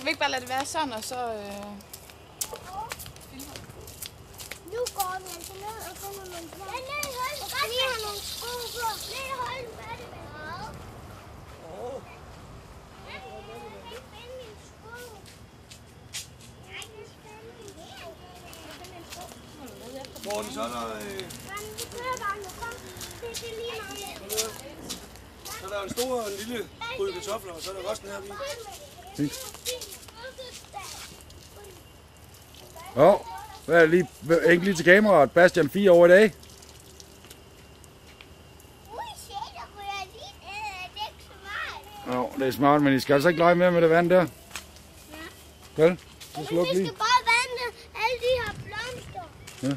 vi ikke bare lade det være sådan, og så... Nu går vi altså ned og finder nogle små. Ja, ned i højden. Jeg kan lige have nogle sko på. Ned i højden, hvad er det med? Jeg kan ikke finde mine sko. Jeg kan ikke finde mine sko. Hvor er de så der? Vi kører bare nu. Kom. Det er lige meget. Så er der en stor og en lille gryde kartofler, og så er der resten her. Hvad er lige enkelt til kameraet? Bastian 4 år i dag. Det er smart, men I skal altså ikke lege mere med det vand der. Ja. Vel? Så sluk lige. Vi skal bare vande alle de her blomster. Ja.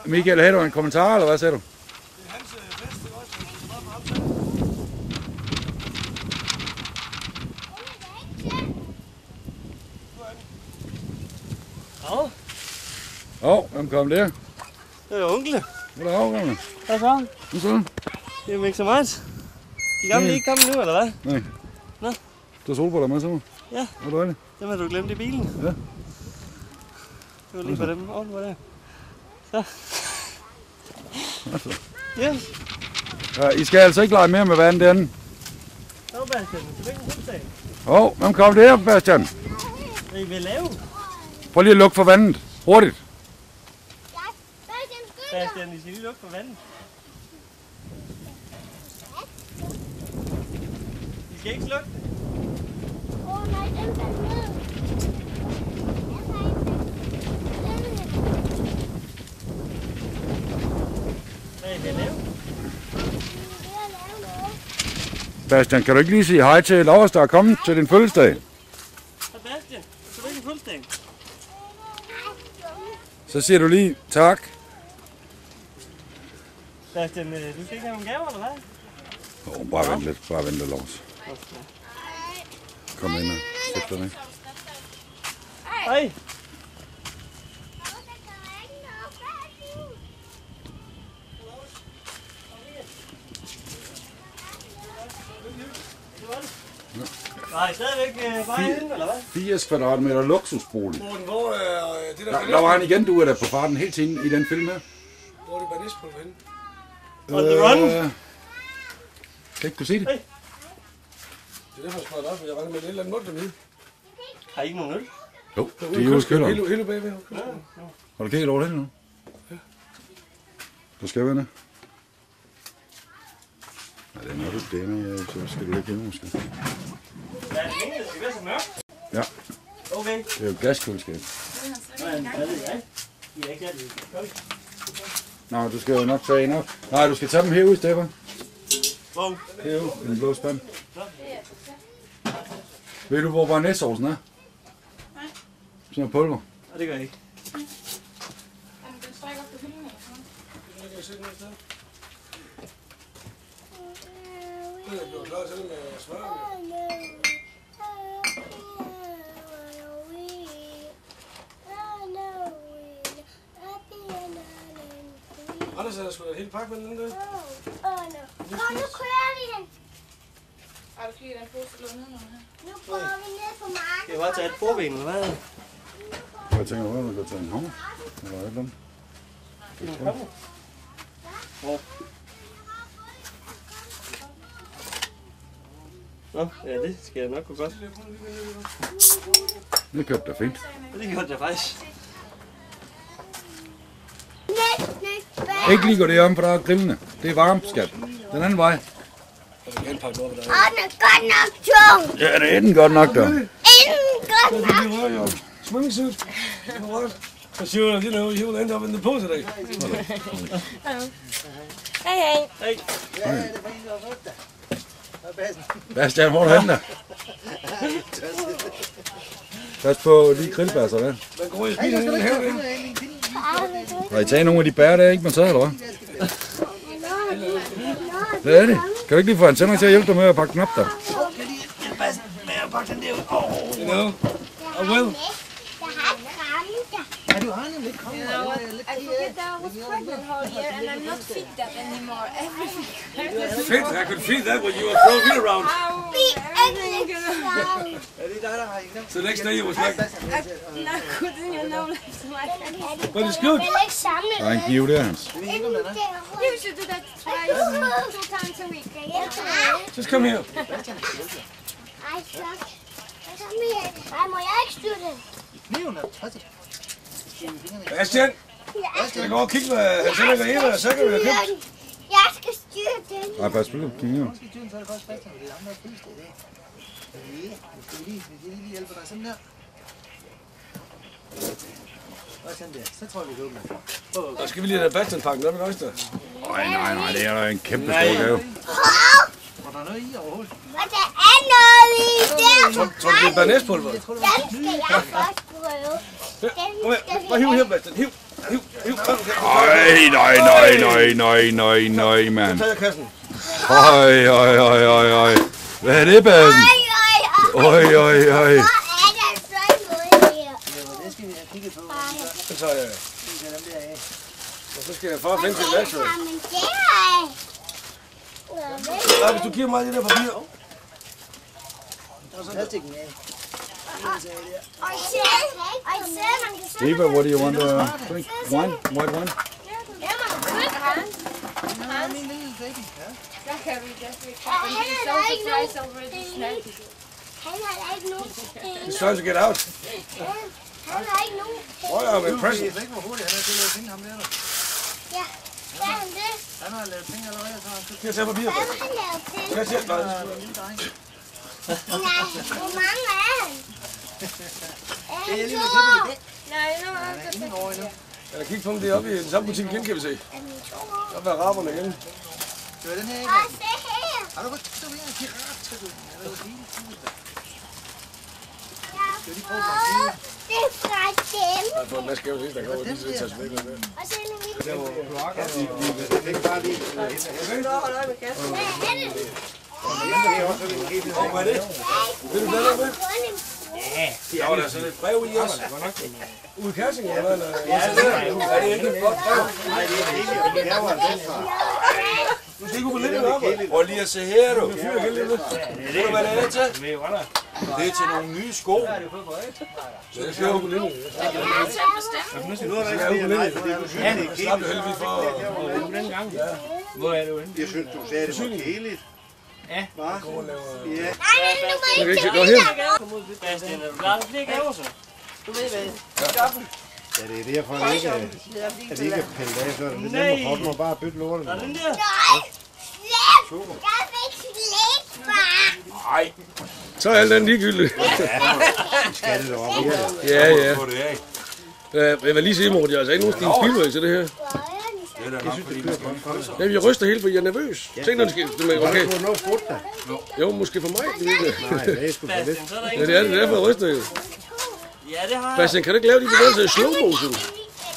Michael, har du en kommentar, eller hvad sagde du? Det er hans fest, det også. Hvem kom der? Det er onkel. Hvad er der af, Hvad så? hvad så? Det er ikke så meget. De gamle er ikke kommet nu, eller hvad? Nej. Nå. Du har solbriller med, så? Ja. Hvor er det? Dem har du glemt i bilen. Ja. Det var lige for dem. Åh, hvor er det? Så. Altså. Yes. Ja, I skal altså ikke lege mere med vand derinde. Så Bastian, du fik en fuldstag. Hvem kom der, Bastian? Hvad I vil lave? Prøv lige at lukke for vandet. Hurtigt. Bastian, I skal lige lukke for vandet. I skal ikke slukke det. Nej, den faldt ned. Hvad I vil lave? Bastian, kan du ikke lige sige hej til Lauras, der er kommet til din fødselsdag? Så Bastian, du fik en fuldstag. Så siger du lige tak. Bastian, du skal ikke have nogle gaver, eller hvad? Bare vent lidt. Bare vent lidt, Lauras. Kom ind og sæt dig ned. Hej. Nej, stadigvæk bare henne, eller hvad? 80 kvadratmeter luksusbolig. Hvor er det der... Der var han igen, du er der på farten helt tiden i den film her. Hvor er det banæspulver henne? On the run. Kan ikke du se det? Hey. Det er derfor, jeg spørger dig, for jeg regner med et eller andet mund dernede. Har I ikke nogen øl? Jo, det er jo skølleren. Helt bagved. Har du kigget over det nu? Ja. Du skal være der. Nej, det er nok ikke det med, så skal du ikke hjemme måske. Hvad er det ene, der skal være så mørkt? Ja. Okay. Det er jo gaskøleskab. Men hvad ved jeg? I er ikke her, det er koldt. Nå, du skal jo nok tage en op. Nej, du skal tage dem herude, Stefan. Hvor? Herude, i den blå spand. Ved du, hvor barnæssovsen er? Nej. Sådan en pulver. Nej, det gør jeg ikke. Den står ikke op på hylden eller sådan noget. Det kan jeg se noget sted. Det er blevet klar til det med smør. Anders er der sgu da helt pakke med den der. Kom, nu kører vi hen. Har du kigget den pose, der lå nedenunder her? Nu går vi ned på marken. Skal jeg bare tage et bordben, eller hvad? Jeg tænker, hvor du kan tage en hammer. Eller et eller andet. Hvor? Nå, ja, det skal jeg nok gå godt. Det kørte da fint. Det gjorde jeg faktisk. Ikke lige gå det om, for der er grillene. Det er varmt, skat. Den anden vej. Og den er godt nok tung. Ja, det er den godt nok, der. Inden godt nok. Det er jo swimming suit. Så siger jeg, you will end up in the pool today. Hej, hej. Hej. Bastian, hvor er du henne der? Pas på de grillbasser der. Man går i spisen i den have, ikke? Har I taget nogle af de bær der, ikke man så, eller hvad? Det er det. Kan du ikke lige få en tænder til at hjælpe dig med at pakke den op der? You know, I will. You know what? I forget that I was pregnant whole year and I'm not fit that anymore. Everything. Fedt, I could feel that when you were throwing me around. So next day you was like, No, couldn't you know like my but it's good. Der er en kniv der, Hans. You should do that twice, 2 times a week. Just come here. Ej, flot. Kom her. Ej, må jeg ikke styre den? Bastian, skal vi gå og kigge, hvad han sender dig ind, og så kan vi have købt. Jeg skal styre den. Nej, pas på, kigge her. Og skal vi lige have Bastian pakken op i Øjster? Nej, det er da en kæmpe stor gave. Og der er noget i der. Tror du, det er bernæspulver? Den skal jeg først prøve. Kom her, bare hiv her, Bastian. Hiv. Nej, mand. Så tager jeg kassen. Øj. Hvad er det, Bastian? Øj. Hvor er der så noget her? Så tager jeg. Og så skal jeg far finde til værktøj. Jamen, det er... Nej, hvis du giver mig det der papir. Eva, what do you want to drink? Wine? White wine? He's trying to get out. Boy, I'm impressed. Ja, hvad er han det? Skal jeg tage papiret? Hvad har han lavet til? Skal jeg tage? Nej, hvor mange er han? Er han 2 år? Jeg kigge på dem deroppe i den samme butik igen, kan vi se. Er han 2 år? Der er raberne igen. Og se her. Det er fra dem. Jeg har fået en masse gave sidst, der kommer lige til at tage væk. Og så er det Det var hvad er det? Vil du blande med? Ja, der er sådan et brev i os. Ude i Kærsing, eller hvad? Er det ikke et godt brev? Du skal ikke gå lidt op. Prøv lige at se her, du. Jeg fyrer igen lidt. Ved du, hvad det er til? Det er til nogle nye sko. Så jeg skal gå lidt. Jeg skal gå lidt. Jeg slap jo heldigvis for. Hvor er du henne? Jeg synes, du sagde, det var kedeligt. Ja. Nej, nu må Jeg I kan ikke ikke gå her. Bastian, er du klar til flere gaver så? Du ved hvad? Ja, det er derfor, at det ikke er pillet af, så er det lidt nemmere for dem at bare bytte lortet. Der er den der. Nej, slip! Jeg fik slik, far! Nej. Så er alt andet ligegyldigt. Skal det op? Ja. Få det af. Jeg vil lige sige, Morten, jeg har altså ikke nogen Stine Spielberg til det her. Det er da nok, fordi man skal komme. Jamen, jeg ryster helt, fordi jeg er nervøs. Tænk, når det sker. Okay. Du har noget frugt der. Jo, måske for mig. Det er ikke. Nej, det er sgu for lidt. Bastian, så er der Ja, ikke. det er det. Derfor jeg ryster jo. Ja, det har jeg. Bastian, kan du ikke lave de bevægelser i slow motion?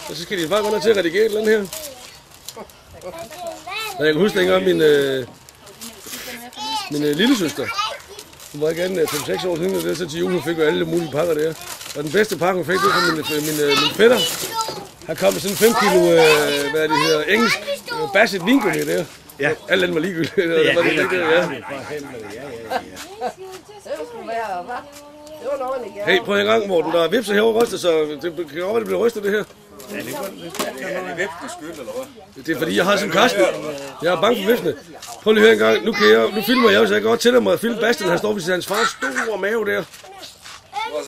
Og så skal de bare gå ned til at redigere et eller andet her. Og jeg kan huske dengang min lillesøster. Hun var gerne 5-6 år siden, og der så til jul, hun fik jo alle mulige pakker der. Og den bedste pakke, hun fik, det var fra min fætter. Han kom med sådan 5 kilo, hvad det hedder, engelsk basset vingummi der. Ja. Alt andet var ligegyldigt. Ja, var det ikke det, ja. Hey, prøv en gang, Morten. Der er vipser herovre rystet, så det kan godt være, det bliver rystet, det her. Ja, det er noget væbnes skyld, eller hvad? Det er fordi, jeg har som Karsten. Jeg er bange for vipsene. Prøv lige at høre en gang. Nu filmer jeg, så jeg kan godt tillade mig at filme Bastian. Han står ved hans fars store mave der.